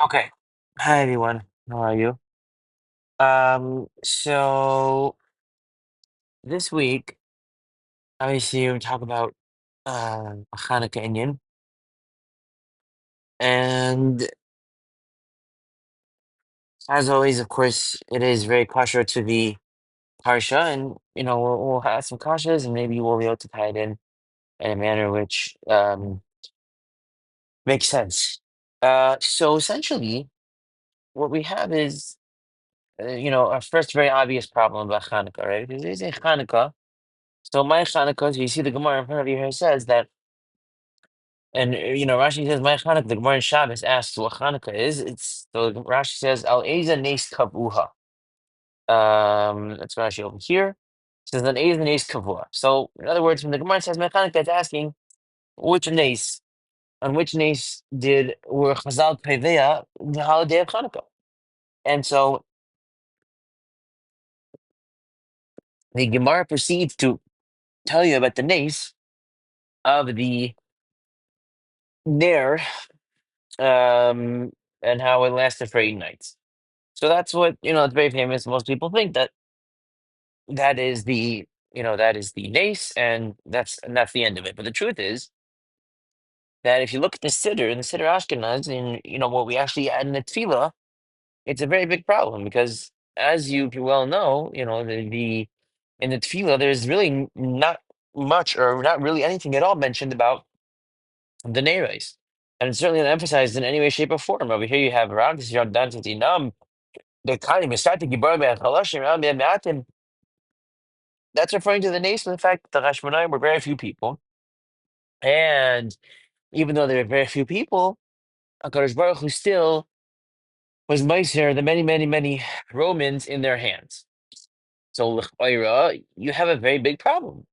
Okay. Hi everyone. How are you? So this week, obviously we talk about Hanukkah Indian, and as always, of course, it is very kosher to the parsha, and we'll have some kashas, and maybe we'll be able to tie it in a manner which makes sense. So essentially, what we have is, our first very obvious problem about Hanukkah, right? Because there's a Hanukkah. So my Hanukkah, so you see the Gemara in front of you here says that. And Rashi says, "My Chanukah." The Gemara in Shabbos asks what Chanukah is. It's so Rashi says, "Al Eza Nes Kavuha." That's Rashi over here. It says an Eza Nes Kavua. So in other words, when the Gemara says, "My Chanukah," it's asking which Nes, on which Nes were Chazal Pevea the holiday of Chanukah. And so the Gemara proceeds to tell you about the Nes of the Ner, um, and how it lasted for 8 nights. So that's what, it's very famous. Most people think that that is the nace, and that's the end of it. But the truth is that if you look at the Siddur and the Siddur Ashkenaz, and what we actually add in the Tefillah, it's a very big problem because, as you well know, the in the Tefillah there's really not much or not really anything at all mentioned about the Neres. And it's certainly not emphasized in any way, shape, or form. Over here you have around this Yardan Titinam, the Kali Misati Gibor Me'achaloshim, that's referring to the nace of the fact that the Hashmonaim were very few people. And even though there were very few people, HaKadosh Baruch Hu still was Meiser, the many, many, many Romans in their hands. So, l'chayra, you have a very big problem.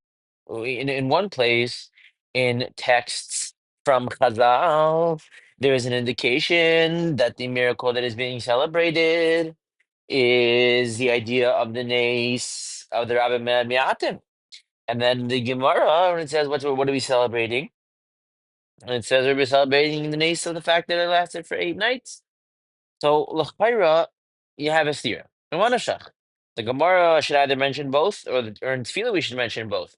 In one place, in texts from Chazal, there is an indication that the miracle that is being celebrated is the idea of the nace of the Rabbi Me'atim. And then the Gemara, when it says, what are we celebrating? And it says we're celebrating the nace of the fact that it lasted for 8 nights. So, L'chaira, you have a steer. And Wanashach. The Gemara should either mention both, or in Tefillah we should mention both.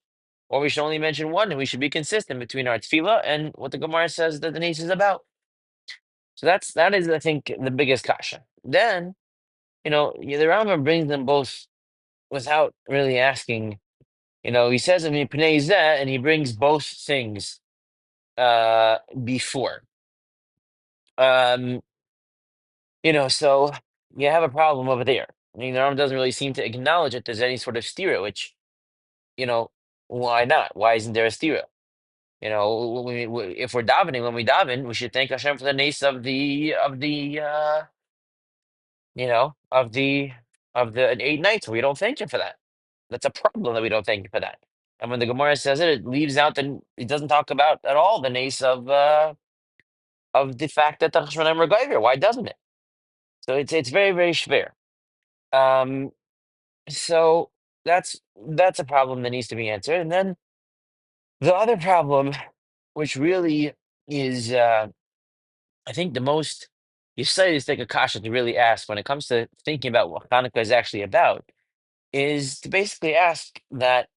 Or we should only mention one, and we should be consistent between our Tefillah and what the Gemara says that the nace is about. So that is, I think, the biggest kasha. Then, the Rambam brings them both without really asking. He says, I mean, Pnei Zeh, and he brings both things before. Um, so you have a problem over there. I mean, the Rambam doesn't really seem to acknowledge that there's any sort of stira, which, you know, why not? Why isn't there a stira? If we're davening, when we daven, we should thank Hashem for the nace of the 8 nights. We don't thank him for that. That's a problem that we don't thank him for that. And when the Gemara says it, it leaves out it doesn't talk about at all the nace of the fact that the Cheshvan were Geiger. Why doesn't it? So it's very, very schwer. Um, so that's a problem that needs to be answered. And then the other problem, which really is, I think, the most you say is take a caution to really ask when it comes to thinking about what Hanukkah is actually about, is to basically ask that,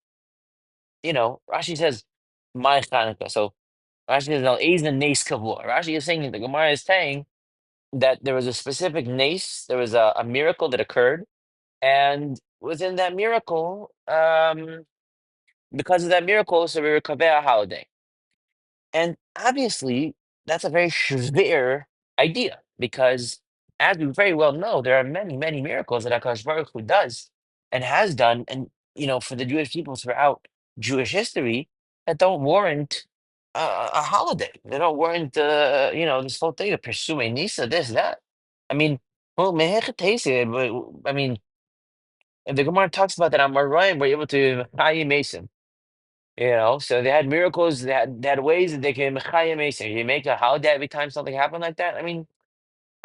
Rashi says, my Hanukkah. So Rashi says, Al Ezen Nes Kavua. Rashi is saying that the Gemara is saying that there was a specific nace, there was a miracle that occurred, and within that miracle, because of that miracle, so we recover a holiday. And obviously, that's a very severe idea because, as we very well know, there are many, many miracles that Akash Baruch Hu does and has done, and for the Jewish people throughout Jewish history, that don't warrant a holiday. They don't warrant, this whole thing of pursuing Nisa, this, that. I mean, well, Mehechet Hesed, but I mean, if the Gemara talks about that on Marayim, we're able to Chayi Mason. So they had miracles, they had ways that they can Mechayim Mason. You make a holiday every time something happened like that. I mean,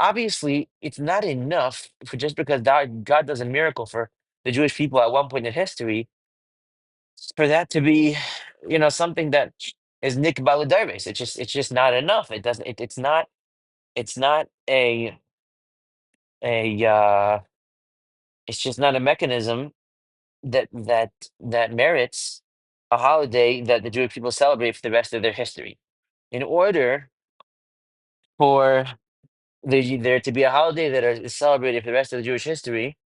obviously, it's not enough for just because God does a miracle for the Jewish people at one point in history for that to be, something that is Nick Baladaris. It's just not enough. It doesn't. It's not. It's not a it's just not a mechanism that merits a holiday that the Jewish people celebrate for the rest of their history. In order for there to be a holiday that is celebrated for the rest of the Jewish history,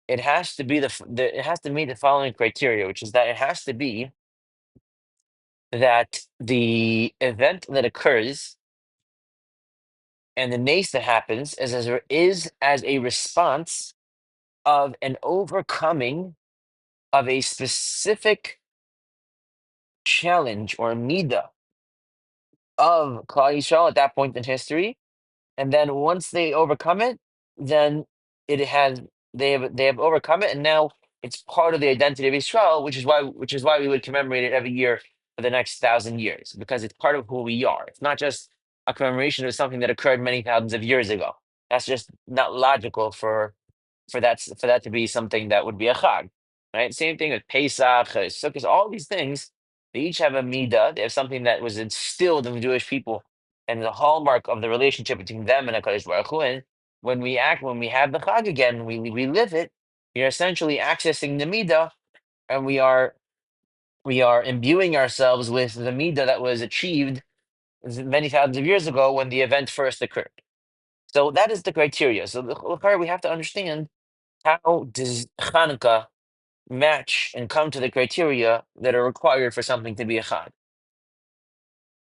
it has to be it has to meet the following criteria, which is that it has to be that the event that occurs and the nace that happens is as a response of an overcoming of a specific challenge or midah of Klal Yisrael at that point in history, and then once they overcome it, then it has they have overcome it, and now it's part of the identity of Israel, which is why we would commemorate it every year for the next 1,000 years, because it's part of who we are. It's not just a commemoration of something that occurred many thousands of years ago. That's just not logical for that to be something that would be a chag, right? Same thing with Pesach, Sukkot, all these things. They each have a midah. They have something that was instilled in the Jewish people, and the hallmark of the relationship between them and Hakadosh Baruch Hu. And when we have the chag again, we live it. You're essentially accessing the midah, and we are imbuing ourselves with the midah that was achieved many thousands of years ago when the event first occurred. So that is the criteria. So we have to understand, how does Hanukkah match and come to the criteria that are required for something to be a Chag?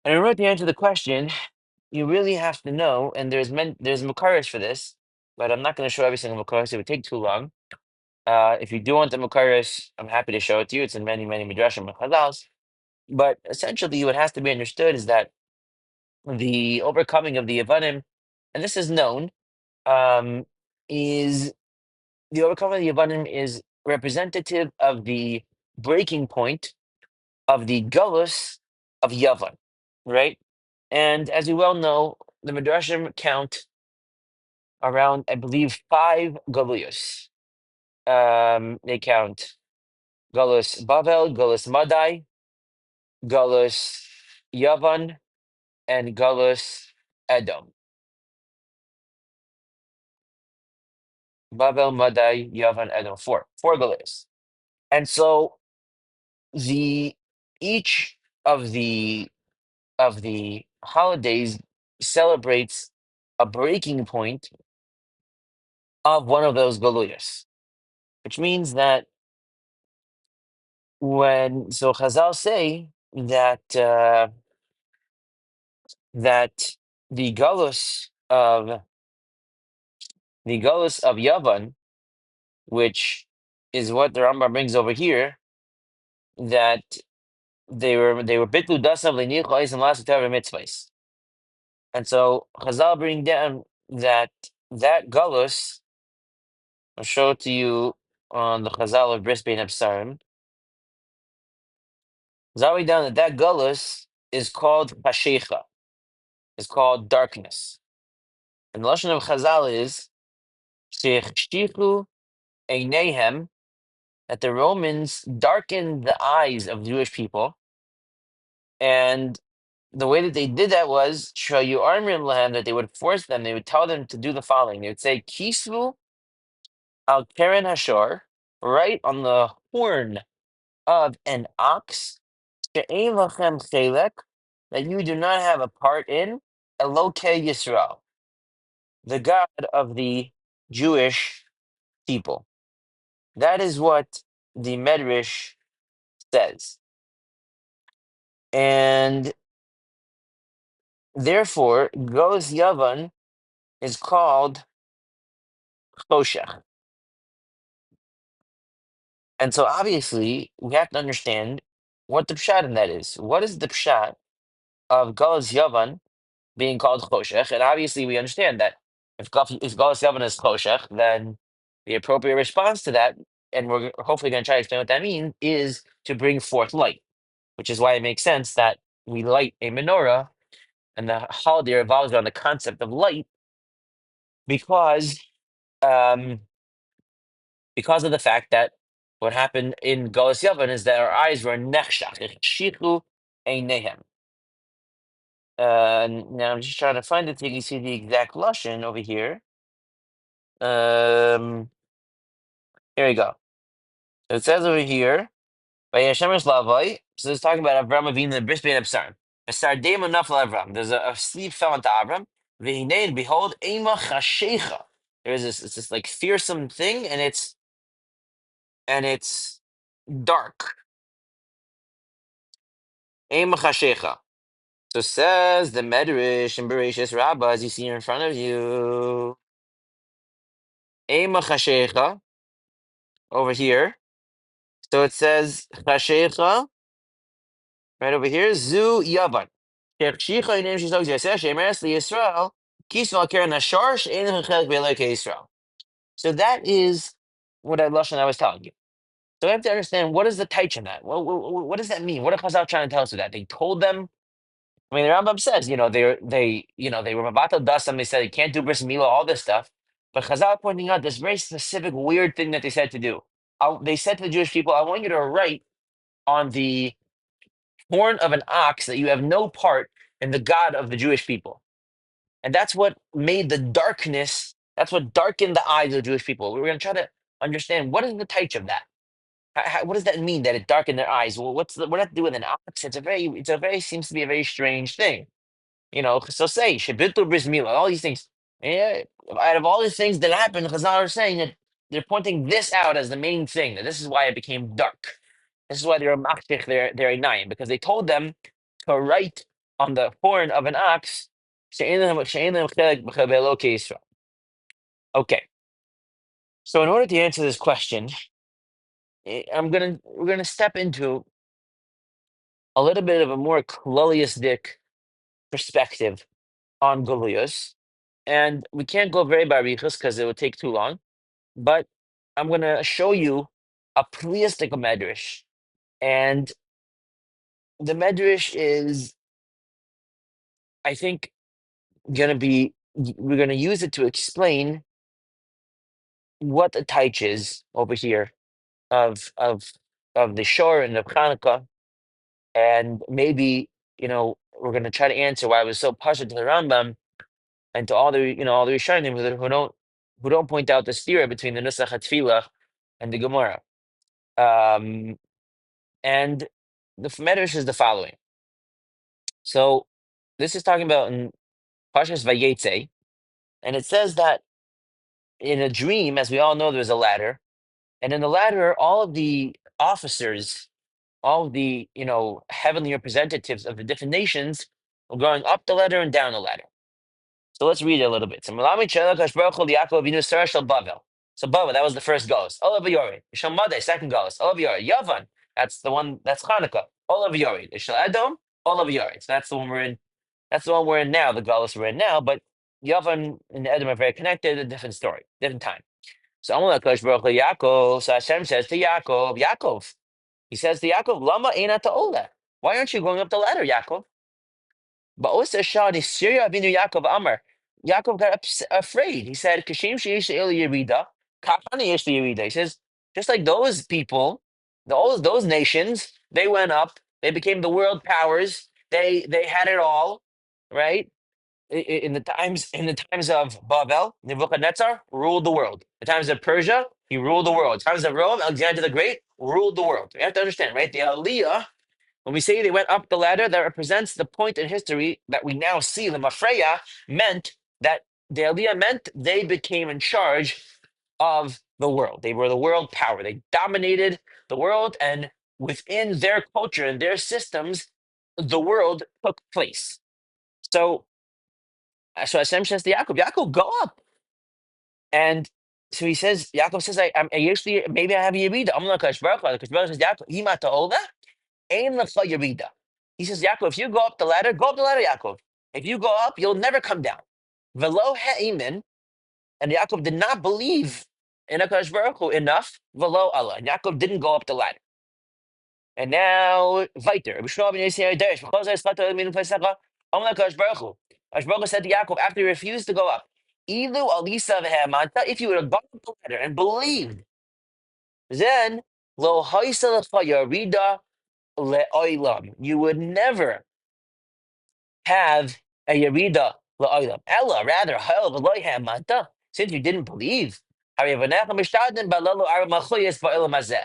And in order to answer the question, you really have to know, and there's Makaris for this, but I'm not going to show every single Makaris. It would take too long. If you do want the Makaris, I'm happy to show it to you. It's in many, many Midrashim and Chazals. But essentially, what has to be understood is that the overcoming of the Yevanim, and this is known, um, is the overcoming of the Yevanim is representative of the breaking point of the Gullus of Yavan, right? And as you well know, the Midrashim count around, I believe, five Galuyos. They count Gullus Bavel, Gullus Madai, Gullus Yavan, and Gullus Edom. Bavel, Madai, Yavan, Edom. Four Galuyos. And so the each of the holidays celebrates a breaking point of one of those galuyas, which means that Chazal say that the galus of Yavan, which is what the Rambam brings over here, that they were bitlu dasav le'nichu and last mitzvahs. And so Chazal bring down that galus. I'll show it to you on the Chazal of Bris Bein Absarim. Chazal down that galus is called Hashecha, is called darkness. And the Lashon of Chazal is Shechshichu Einehem, that the Romans darkened the eyes of the Jewish people. And the way that they did that was Shayu Armrim Lahem, that they would force them, they would tell them to do the following. They would say, Kisvu al Keren Hashor, right on the horn of an ox, she'ein lachem chelek, that you do not have a part in, Elokei Yisrael, the God of the Jewish people. That is what the Medrash says. And therefore, Goz Yavan is called Choshech. And so obviously, we have to understand what the pshat in that is. What is the pshat of Goz Yavan being called Choshech? And obviously, we understand that if Goz Yavan is Choshech, then the appropriate response to that, and we're hopefully going to try to explain what that means, is to bring forth light, which is why it makes sense that we light a menorah, and the holiday revolves around the concept of light, because um, because of the fact that what happened in Galus Yavan is that our eyes were nechshach, shichu einehem. Now I'm just trying to find it so you can see the exact lashon over here. Um, Here we go. So it says over here, "Vayashemesh lavai." So it's talking about Avram Avinu, the bris bein absarim. Asardim nafal Avram. There's a sleep fell into Avram. V'hinei, and behold, ema chashecha. There's this, it's this like fearsome thing, and it's dark. Ema chashecha. So says the Medrash and Bereshis Rabbah, as you see in front of you. Ema chashecha over here. So it says chashecha right over here. Zu yavan. Shechicha inim shizog yaseh shemeres liyisrael kisma keren hashar she'ein chelek be'elokei Yisrael. So that is what I lashon I was telling you. So we have to understand what is the taich in that. What does that mean? What are Chazal trying to tell us with that? They told them. I mean, the Rambam says, they were mabatal dasam. They said they can't do bris milah, all this stuff. But Chazal pointing out this very specific weird thing that they said to do. They said to the Jewish people, "I want you to write on the horn of an ox that you have no part in the God of the Jewish people." And that's what made the darkness. That's what darkened the eyes of the Jewish people. We're going to try to understand what is the taich of that. What does that mean that it darkened their eyes? Well, what does that do with an ox? It's a very seems to be a very strange thing. So say Shebitul Bris Milah, all these things. Yeah, out of all these things that happened, Chazal are saying that they're pointing this out as the main thing. That this is why it became dark. This is why they were makdich their einayim, because they told them to write on the horn of an ox. "She'ein lehem chelek b'Elokei Yisrael." Okay, so in order to answer this question, we're gonna step into a little bit of a more kloliistic perspective on Goliath, and we can't go very barichas because it would take too long. But I'm gonna show you a pliistic medrash, and the medrash is, I think, gonna be we're gonna use it to explain what the taich is over here of the shor and of Hanukkah, and maybe we're gonna try to answer why I was so partial to the Rambam and to all the Rishonim who don't point out the stira between the Nusach HaTfilah and the Gemara. Um, and the Medrash is the following. So this is talking about in Parshas Vayetze, and it says that in a dream, as we all know, there's a ladder, and in the ladder, all of the officers, all of the heavenly representatives of the different nations were going up the ladder and down the ladder. So let's read it a little bit. So Melami Chelak Hashbaruch Hu Liyaakov Avinu Sarah Shel Bavel. So Bavel, that was the first Golos. Olav Yored. Shel Madai, second Golos. Olav Yored. Yavan, that's the one, that's Hanukkah. Olav Yored. Shel Edom, Olav Yored. So that's the one we're in. That's the one we're in now, the Golos we're in now. But Yavan and Edom are very connected, a different story, different time. So Amalek Hashbaruch Hu Yaakov. So Hashem says to Yaakov, he says to Yaakov, Lama Einat Ola. Why aren't you going up the ladder, Yaakov? But also Shadi Syria Avinu Yaakov Amar. Yaakov got afraid. He said, Kashim Sheish El Yerida, Kapani Yesh Yerida. He says, just like those people, those nations, they went up, they became the world powers, they had it all, right? In the times of Babel, Nebuchadnezzar ruled the world. The times of Persia, he ruled the world. The times of Rome, Alexander the Great ruled the world. You have to understand, right? The Aliyah, when we say they went up the ladder, that represents the point in history that we now see. The Mafreya meant that the Aliyah meant they became in charge of the world. They were the world power. They dominated the world, and within their culture and their systems, the world took place. So Hashem says to Yaakov, go up. And so he says, Yaakov says, I usually, maybe I have a Yerida. I'm like, Kadosh Baruch Hu. Kadosh Baruch Hu says, Yaakov, Ima ta'ola, ein lecha Yerida. He says, Yaakov, if you go up the ladder, Yaakov. If you go up, you'll never come down. Velo he'imin, and Yaakov did not believe in HaKadosh Baruch Hu enough. Velo Allah. And Yaakov didn't go up the ladder. And now, weiter. HaKadosh Baruch Hu said to Yaakov after he refused to go up, Ilu alisa v'ha'amanta, if you would have gone up the ladder and believed, then lo ha'isa lecha yarida le'olam, you would never have a Yerida la'olam. Ella, rather, hell of a manta, since you didn't believe. Harivanecha mishtadin ba'lelu aramachuyas ba'elam hazeh.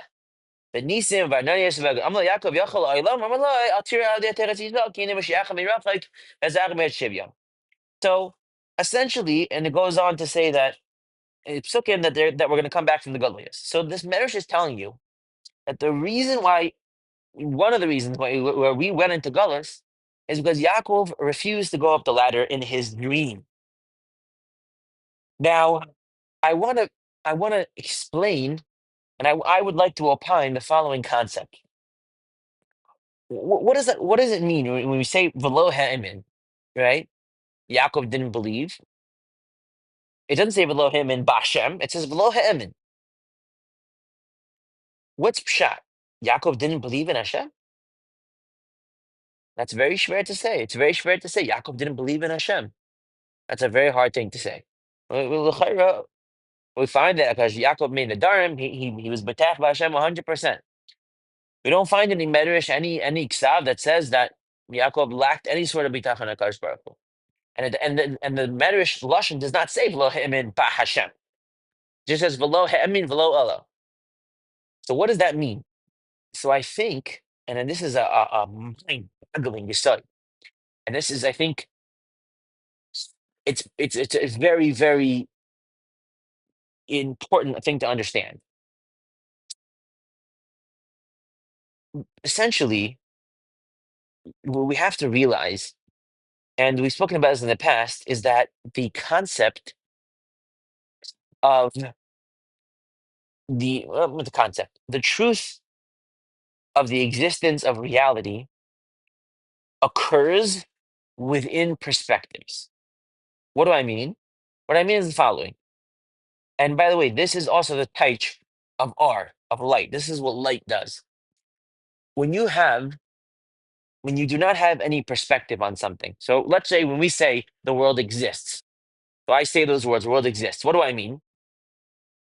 The Nisim Varnanias Amla Yaakov Yachal Olam Amalai Altira Al Teretz Yisrael Kina Mashiach Mirafik as Achmed Shivya. So essentially, and it goes on to say that it's psukim that we're going to come back from the Goliath. So this Medrash is telling you that the reason why, one of the reasons where we went into Gullus is because Yaakov refused to go up the ladder in his dream. Now, I want to I want to explain, and I would like to opine the following concept. What does that? What does it mean when we say velo ha'emin, right? Yaakov didn't believe. It doesn't say velo ha'emin b'Hashem. It says velo ha'emin. What's pshat? Yaakov didn't believe in Hashem. That's very schwer to say. It's very schwer to say Yaakov didn't believe in Hashem. That's a very hard thing to say. We find that because Yaakov made the darim, he was betach by Hashem 100%. We don't find any medrash, any ksav that says that Yaakov lacked any sort of bitach on Hakadosh Baruch Hu. And the Medrash Lashon does not say v'lo ha'emin ba Hashem. It just says v'lo ha'emin v'lo elo. So what does that mean? So I think, and then this is a mind-boggling yesod, and this is, I think, it's a very, very important thing to understand. Essentially, what we have to realize, and we've spoken about this in the past, is that the concept of the truth of the existence of reality occurs within perspectives. What do I mean? What I mean is the following. And by the way, this is also the type of R, of light. This is what light does. When you do not have any perspective on something. So let's say when we say the world exists. So I say those words, world exists. What do I mean?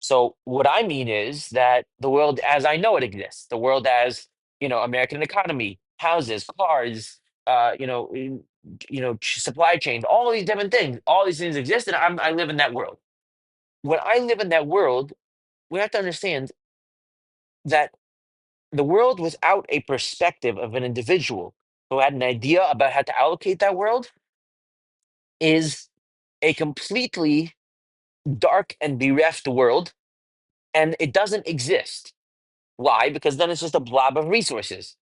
So what I mean is that the world as I know it exists, the world as, American economy, houses, cars, supply chain, all these different things, all these things exist, and I live in that world. When I live in that world, we have to understand that the world without a perspective of an individual who had an idea about how to allocate that world is a completely dark and bereft world, and it doesn't exist. Why? Because then it's just a blob of resources.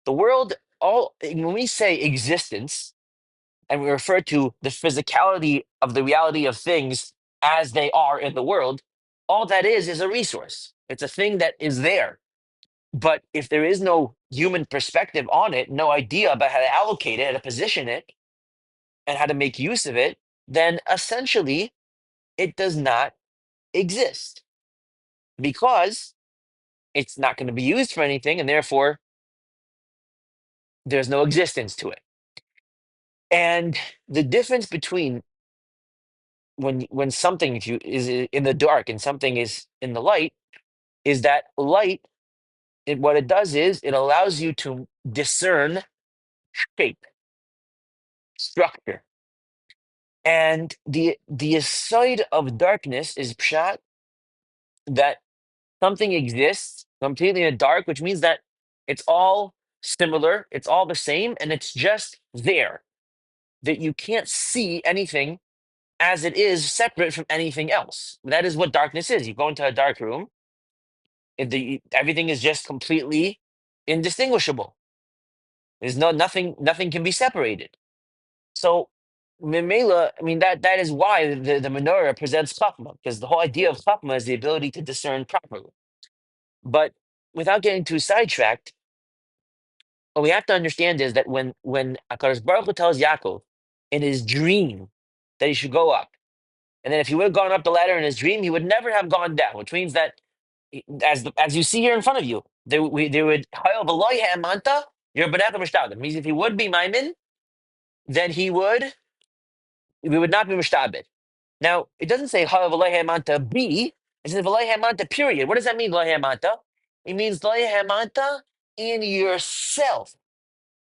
The world, all when we say existence, and we refer to the physicality of the reality of things as they are in the world, all that is a resource. It's a thing that is there. But if there is no human perspective on it, no idea about how to allocate it, how to position it, and how to make use of it, then essentially it does not exist because it's not going to be used for anything, and therefore there's no existence to it. And the difference between when something is in the dark and something is in the light is that light, what it does is it allows you to discern shape, structure. And the side of darkness is pshat, that something exists completely in the dark, which means that it's all similar, it's all the same, and it's just there. That you can't see anything as it is separate from anything else. That is what darkness is. You go into a dark room, everything is just completely indistinguishable. There's nothing can be separated. So Memela, I mean that is why the menorah presents chachma, because the whole idea of chachma is the ability to discern properly. But without getting too sidetracked, what we have to understand is that when Hakadosh Baruch Hu tells Yaakov in his dream that he should go up, and then if he would have gone up the ladder in his dream, he would never have gone down, which means that as you see here in front of you, they would Hayel v'lo manta your benachim mishtabed. Means if he would be maimin, then we would not be mishtabed. Now it doesn't say Hayel v'lo manta be. It says v'lo manta period. What does that mean v'lo manta? It means v'lo manta in yourself.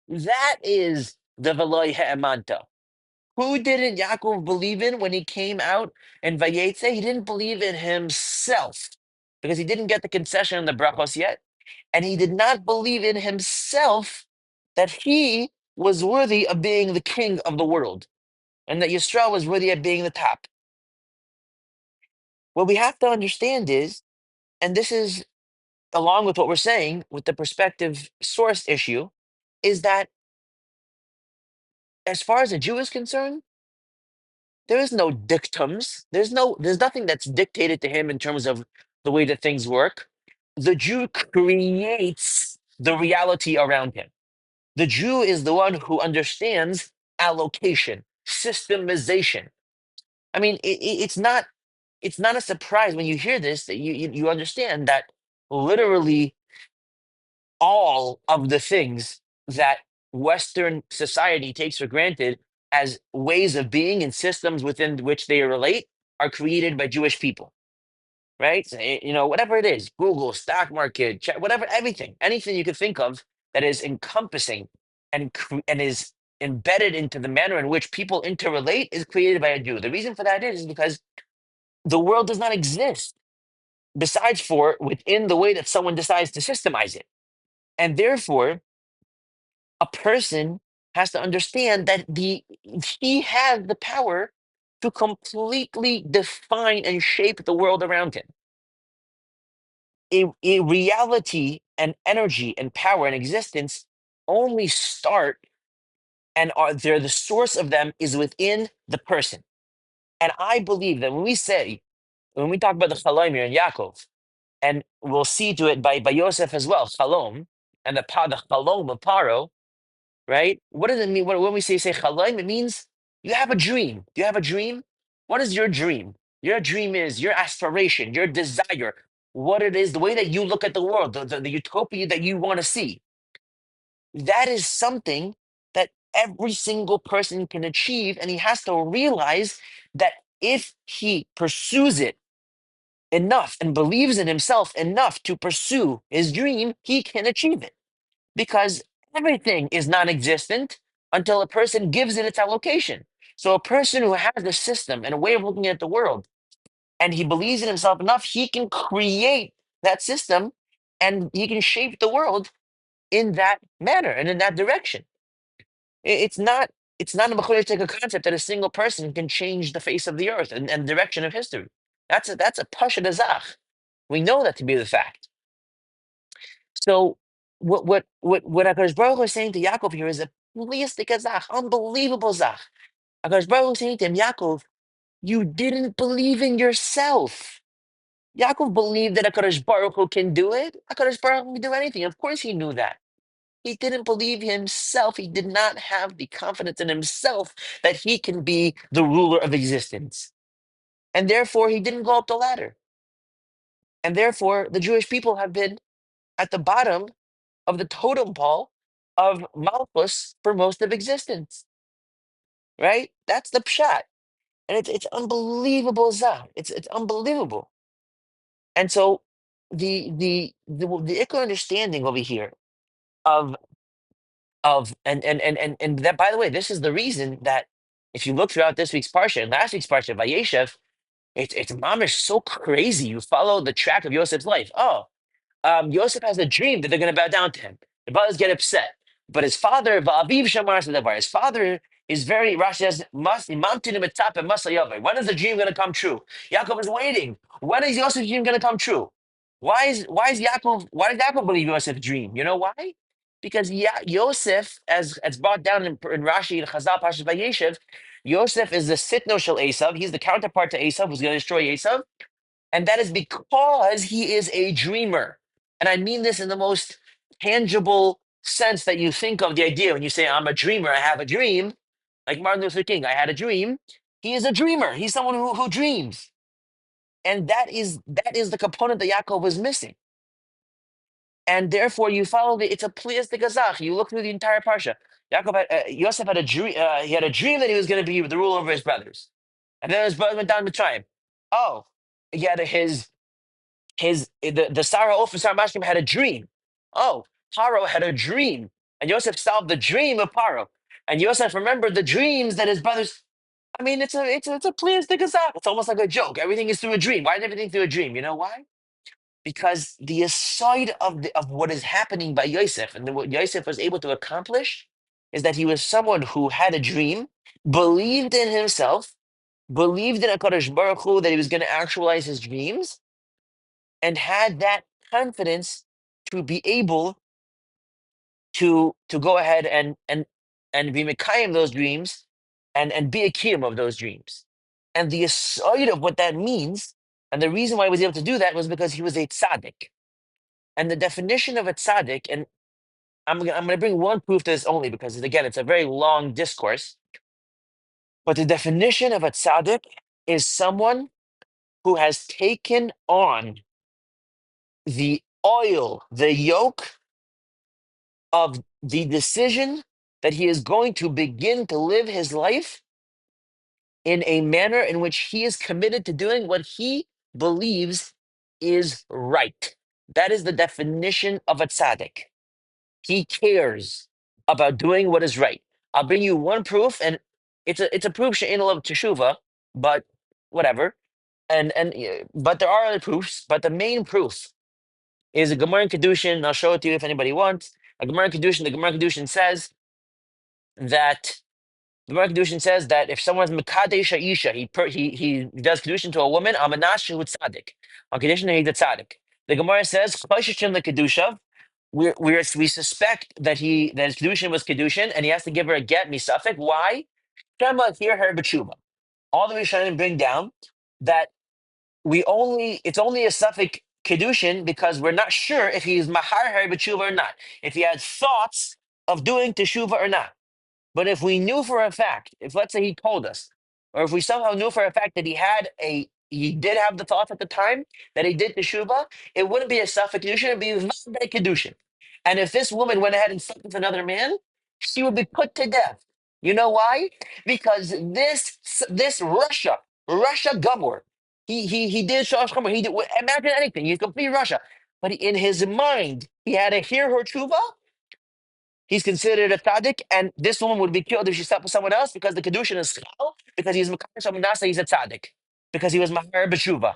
That is the Veloy He'emanta. Who didn't Yaakov believe in when he came out in Vayetze? He didn't believe in himself because he didn't get the concession in the brachos yet. And he did not believe in himself that he was worthy of being the king of the world and that Yisrael was worthy of being the top. What we have to understand is, and this is along with what we're saying with the perspective source issue, is that as far as a Jew is concerned, there is no dictums. There's nothing that's dictated to him in terms of the way that things work. The Jew creates the reality around him. The Jew is the one who understands allocation, systemization. I mean, it's not a surprise when you hear this that you understand that literally all of the things that Western society takes for granted as ways of being and systems within which they relate are created by Jewish people, right? So, whatever it is, Google, stock market, whatever, everything, anything you could think of that is encompassing and is embedded into the manner in which people interrelate is created by a Jew. The reason for that is because the world does not exist besides for within the way that someone decides to systemize it. And therefore, a person has to understand that he has the power to completely define and shape the world around him. A reality and energy and power and existence only start and are they're the source of them is within the person. And I believe that when we talk about the Chalom here in Yaakov, and we'll see to it by Yosef as well, Chalom, and the Chalom of Paro, right? What does it mean when we say chalaim? It means you have a dream. Do you have a dream? What is your dream? Your dream is your aspiration, your desire, what it is, the way that you look at the world, the utopia that you want to see. That is something that every single person can achieve, and he has to realize that if he pursues it enough and believes in himself enough to pursue his dream, he can achieve it because everything is non-existent until a person gives it its allocation. So a person who has a system and a way of looking at the world, and he believes in himself enough, he can create that system and he can shape the world in that manner and in that direction. It's not a Machoyoteka concept that a single person can change the face of the earth and direction of history. That's a Pasha Dazach. We know that to be the fact. So what Hakadosh Baruch Hu is saying to Yaakov here is a plastic zach, unbelievable zach. Hakadosh Baruch Hu is saying to him, Yaakov, you didn't believe in yourself. Yaakov believed that Hakadosh Baruch Hu can do it. Hakadosh Baruch Hu can do anything. Of course, he knew that. He didn't believe himself. He did not have the confidence in himself that he can be the ruler of existence, and therefore he didn't go up the ladder. And therefore, the Jewish people have been at the bottom of the totem pole of Malchus for most of existence, right? That's the pshat. And it's unbelievable, Zah. It's unbelievable. And so the Ikka understanding over here of and that, by the way, this is the reason that if you look throughout this week's parsha and last week's parsha, Vayeshev, it's mamish so crazy. You follow the track of Yosef's life. Oh, Yosef has a dream that they're going to bow down to him. The brothers get upset. But his father, Va'aviv Shamar Sadavar, his father is very, Rashi says, "Mamtinu mitzapeh masa yaveh." When is the dream going to come true? Yaakov is waiting. When is Yosef's dream going to come true? Why does Yaakov believe Yosef's dream? You know why? Because Yosef, as brought down in Rashi and Chazal Parshas Vayeshev, Yosef is the sitno shel Esav. He's the counterpart to Esav, who's going to destroy Esav. And that is because he is a dreamer. And I mean this in the most tangible sense that you think of the idea when you say, I'm a dreamer, I have a dream. Like Martin Luther King, I had a dream. He is a dreamer. He's someone who dreams. And that is the component that Yaakov was missing. And therefore, you follow it's a plistic azach. You look through the entire parsha. Yosef had a dream. He had a dream that he was going to be the ruler over his brothers, and then his brothers went down to tribe. Oh, he had the Sarah Ophir Sarah Mashkim had a dream. Oh, Paro had a dream, and Yosef solved the dream of Paro. And Yosef remembered the dreams that his brothers. I mean, it's a please the gazak. It's almost like a joke. Everything is through a dream. Why is everything through a dream? You know why? Because the aside of what is happening by Yosef and what Yosef was able to accomplish is that he was someone who had a dream, believed in himself, believed in Hakadosh Baruch Hu that he was going to actualize his dreams, and had that confidence to be able to go ahead and be Mekayim those dreams and be a kiyum of those dreams. And the aside of what that means, and the reason why he was able to do that was because he was a tzaddik. And the definition of a tzaddik, and I'm gonna bring one proof to this only because again, it's a very long discourse. But the definition of a tzaddik is someone who has taken on the oil, the yoke of the decision that he is going to begin to live his life in a manner in which he is committed to doing what he believes is right. That is the definition of a tzaddik. He cares about doing what is right. I'll bring you one proof, and it's a proof she'ain't love teshuva, but whatever. But there are other proofs. But the main proof is a Gemara in Kedushin. And I'll show it to you if anybody wants. A Gemara in Kedushin. The Gemara in Kedushin says that the Gemara in Kedushin says that if someone's mekadesh isha, he does Kedushin to a woman, amanash hu tzaddik. On condition that he's a tzaddik. The Gemara says choshishin the kedusha. We suspect that his kedushin was kedushin, and he has to give her a get misafik. Why? Shema hear her b'tshuva. All the Rishonim bring down that it's only a suffix kedushin because we're not sure if he's mahar her b'tshuva or not. If he had thoughts of doing teshuva or not. But if we knew for a fact, if let's say he told us, or if we somehow knew for a fact that he did have the thoughts at the time that he did teshuva, it wouldn't be a suffix kedushin, it'd be a kedushin. And if this woman went ahead and slept with another man, she would be put to death. You know why? Because this Russia Gabor, he did Shalosh Chomer. He did imagine anything. He's complete Russia, but in his mind, he had to hear her tshuva. He's considered a tzaddik, and this woman would be killed if she slept with someone else because the kedushin is chal, because he's mekadosh Manasa, he's a tzaddik, because he was mahar b'tshuva,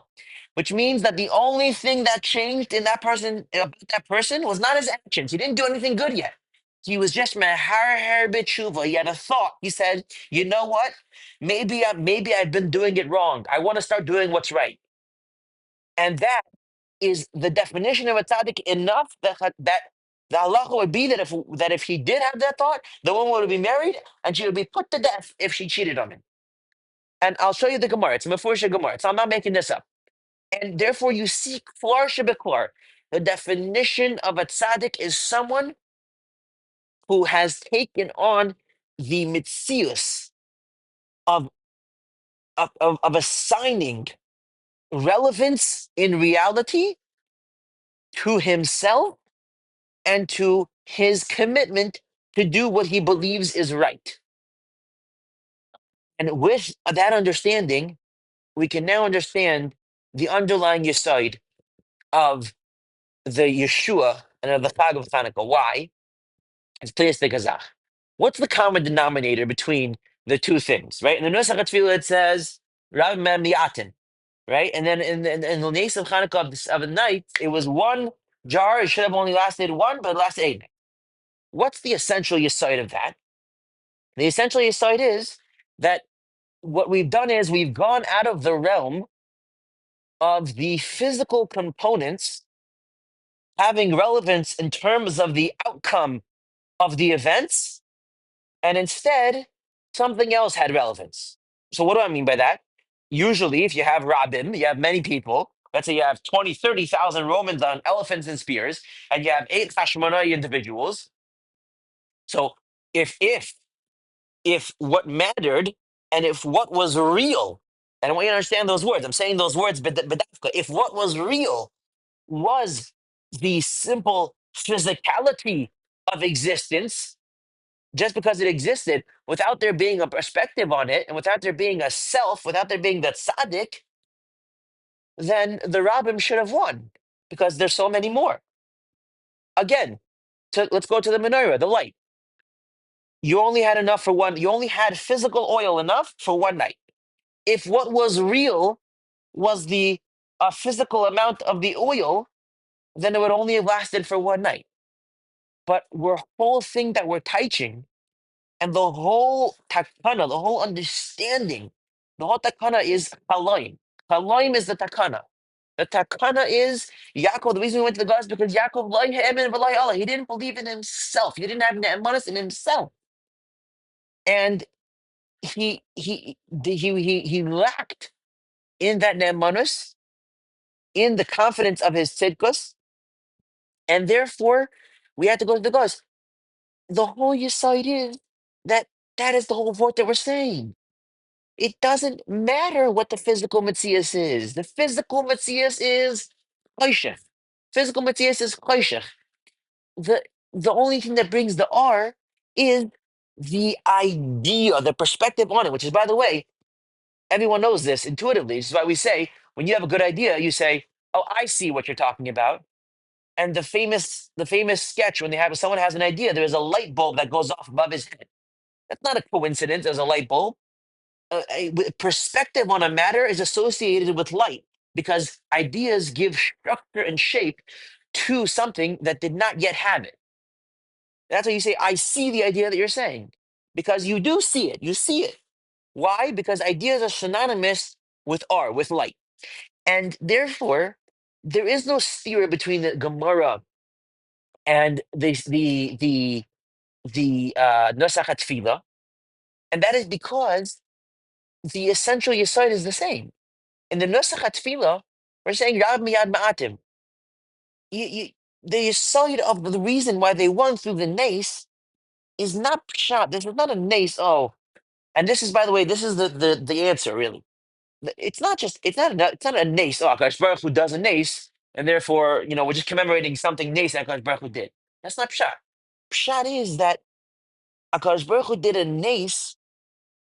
which means that the only thing that changed in that person was not his actions. He didn't do anything good yet. He was just mahar b'tshuva. He had a thought. He said, "You know what? Maybe I've been doing it wrong. I want to start doing what's right." And that is the definition of a tzaddik enough that the halacha would be that if he did have that thought, the woman would be married and she would be put to death if she cheated on him. And I'll show you the Gemara. It's a Mefursha Gemara. So I'm not making this up. And therefore, you see, klar shebeklar, the definition of a tzaddik is someone who has taken on the mitzius of, of assigning relevance in reality to himself and to his commitment to do what he believes is right. And with that understanding, we can now understand the underlying yesod of the Yeshua and of the Chag of Hanukkah. Why? It's Pleias de Gazach. What's the common denominator between the two things, right? In the Nusach HaTfilah, it says, Rav Mem Miatin, right? And then in the Nes of Hanukkah of the night, it was one jar. It should have only lasted one, but it lasted 8. What's the essential yesod of that? The essential yesod is that what we've done is we've gone out of the realm of the physical components having relevance in terms of the outcome of the events, and instead something else had relevance. So what do I mean by that? Usually, if you have Rabim, you have many people. Let's say you have 20, 30,000 Romans on elephants and spears, and you have 8 Hashmonai individuals. So if what mattered and if what was real, and I want you to understand those words, I'm saying those words, but if what was real was the simple physicality of existence, just because it existed, without there being a perspective on it, and without there being a self, without there being the tzaddik, then the rabbim should have won, because there's so many more. Again, let's go to the menorah, the light. You only had enough for one. You only had physical oil enough for one night. If what was real was the physical amount of the oil, then it would only have lasted for one night. But we're whole thing that we're teaching, and the whole takana, the whole understanding, the whole takana is halayim. Halayim is the takana. The takana is Yaakov. The reason we went to the gods is because Yaakov loy ha'emen v'loy Allah. He didn't believe in himself. He didn't have ne'emanis in himself, and he lacked in that ne'emanis, in the confidence of his tzidkus, and therefore we had to go to the gods. The whole Yesod is that that is the whole word that we're saying. It doesn't matter what the physical Matthias is. The physical Matthias is Choshech. Physical Matthias is Choshech. The the only thing that brings the R is the idea, the perspective on it, which is, by the way, everyone knows this intuitively. This is why we say, when you have a good idea, you say, "Oh, I see what you're talking about." And the famous sketch when someone has an idea, there is a light bulb that goes off above his head. That's not a coincidence. There's a light bulb. Perspective on a matter is associated with light because ideas give structure and shape to something that did not yet have it. That's why you say, I see the idea that you're saying, because you do see it. You see it. Why? Because ideas are synonymous with R, with light. And therefore, there is no stira between the Gemara and the Nusach HaTfilah, and that is because the essential Yesod is the same. In the Nusach HaTfilah, we're saying Rab Miyad Ma'atim. The Yesod of the reason why they won through the nace is not pshat. This is not a nace. Oh, and this is, by the way, this is the answer really. It's not just it's not a nace. Oh, Akash Baruch Hu does a nace, and therefore we're just commemorating something nace that Akash Baruch Hu did. That's not pshat. Pshat is that Akash Baruch Hu did a nace,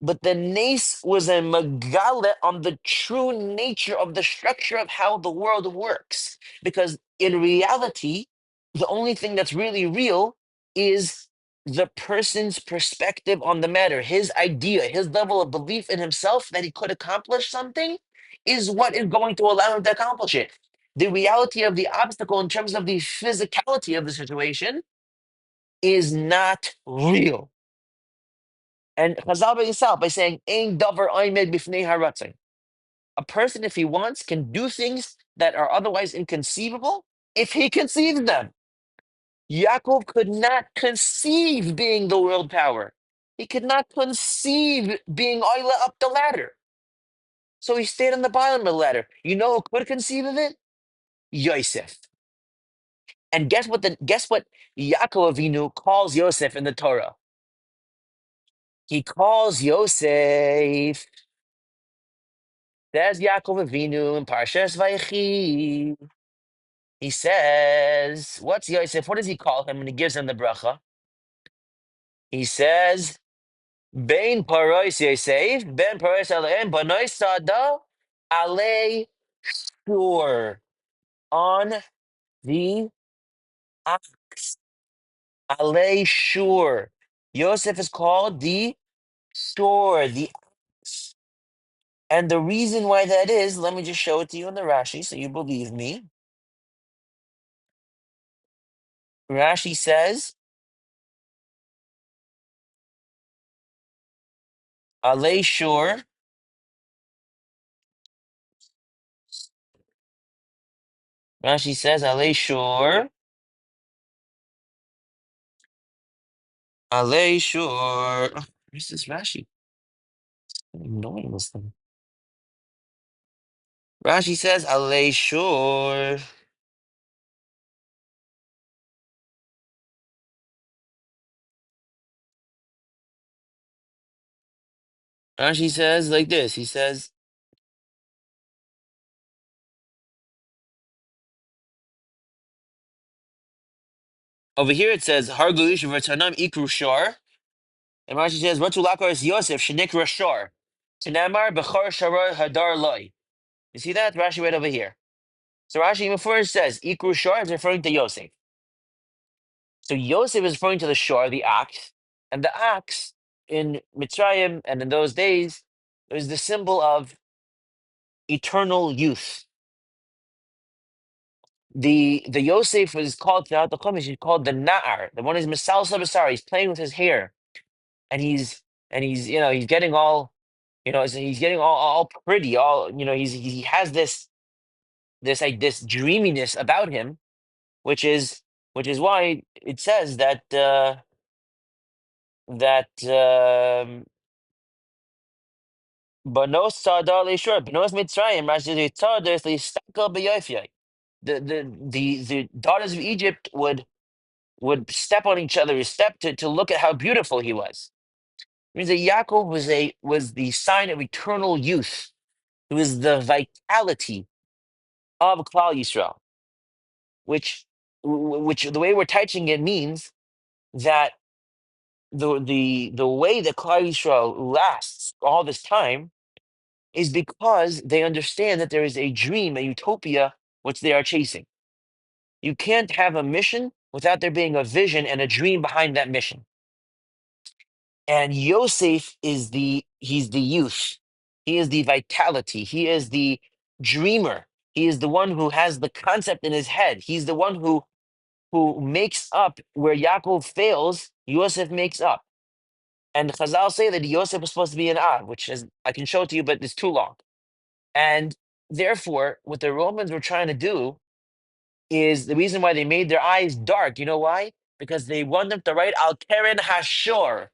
but the nace was a megale on the true nature of the structure of how the world works. Because in reality, the only thing that's really real is the person's perspective on the matter, his idea, his level of belief in himself that he could accomplish something is what is going to allow him to accomplish it. The reality of the obstacle in terms of the physicality of the situation is not real. And Chazal brings this out by saying, "Ein davar oimed b'fnei haratzon." A person, if he wants, can do things that are otherwise inconceivable if he conceives them. Yaakov could not conceive being the world power. He could not conceive being Oila up the ladder. So he stayed on the bottom of the ladder. You know who could conceive of it? Yosef. And guess what Yaakov Avinu calls Yosef in the Torah? He calls Yosef. There's Yaakov Avinu in Parshas Vayechi. He says, what's Yosef? What does he call him when he gives him the bracha? He says, Bein Paros Yosef, Ben Paros Aleim, Banoi Sada, Ale Shur, on the ox. Ale Shur. Yosef is called the Shur, the ox. And the reason why that is, let me just show it to you in the Rashi so you believe me. Rashi says, Ale Shur. Rashi says, Ale Shur. Ale Shur. Oh, where's this Rashi? I'm ignoring this thing. Rashi says, Ale Shur. Rashi says like this. He says, over here it says, Hargu Ish v'tanam ikru shor. And Rashi says, Ratu lakar is Yosef shenikra shor. Tinamar b'chor sharor hadar loy. You see that? Rashi right over here. So Rashi even first says, ikru shor is referring to Yosef. So Yosef is referring to the shor, the ox. And the ox in Mitzrayim and in those days was the symbol of eternal youth. The Yosef was called throughout the Chumash. He's called the Na'ar. The one is Misal Sabasar. He's playing with his hair, and he's he's getting all he's getting all pretty. All he has this dreaminess about him, which is why it says that Banos Sadar Leishur Banos Mitzrayim Rashi Tzadar Listakel B'Yofyai. The daughters of Egypt would step on each other's step to look at how beautiful he was. It means that Yaakov was the sign of eternal youth. It was the vitality of Klal Yisrael, which the way we're teaching it means that the way that Klal Yisrael lasts all this time is because they understand that there is a dream, a utopia, which they are chasing. You can't have a mission without there being a vision and a dream behind that mission. And Yosef he's the youth. He is the vitality. He is the dreamer. He is the one who has the concept in his head. He's the one who makes up where Yaakov fails, Yosef makes up. And Chazal say that Yosef was supposed to be an Av, which is, I can show it to you, but it's too long. And therefore, what the Romans were trying to do is the reason why they made their eyes dark. You know why? Because they want them to write Al Keren Hashor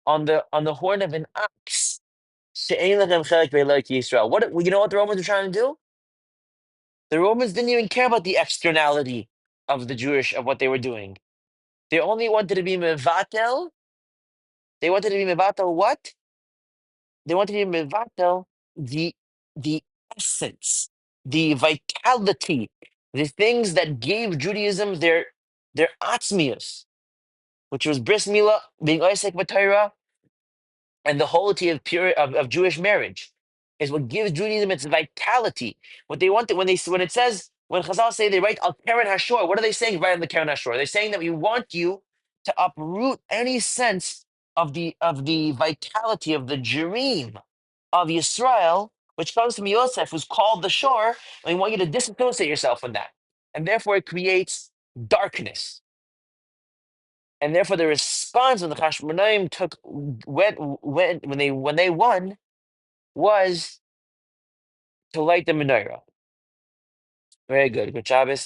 on the horn of an ox. She'ein lechem chelek be'elok Yisrael. You know what the Romans were trying to do? The Romans didn't even care about the externality of what they were doing. They only wanted to be mevatel. They wanted to be mevatel what? They wanted to be mevatel the the essence, the vitality, the things that gave Judaism their atzmius, which was bris milah, being Isaac b'Torah, and the holity of Jewish marriage is what gives Judaism its vitality. What they want when Chazal say they write Al Keren Hashor, what are they saying right on the Keren Hashor? They're saying that we want you to uproot any sense of the vitality of the dream of Yisrael, which comes from Yosef, who's called the shore, and we want you to disassociate yourself from that. And therefore it creates darkness. And therefore, the response when the Chashmonaim when they won was to light the menorah. Very good, Shabbos.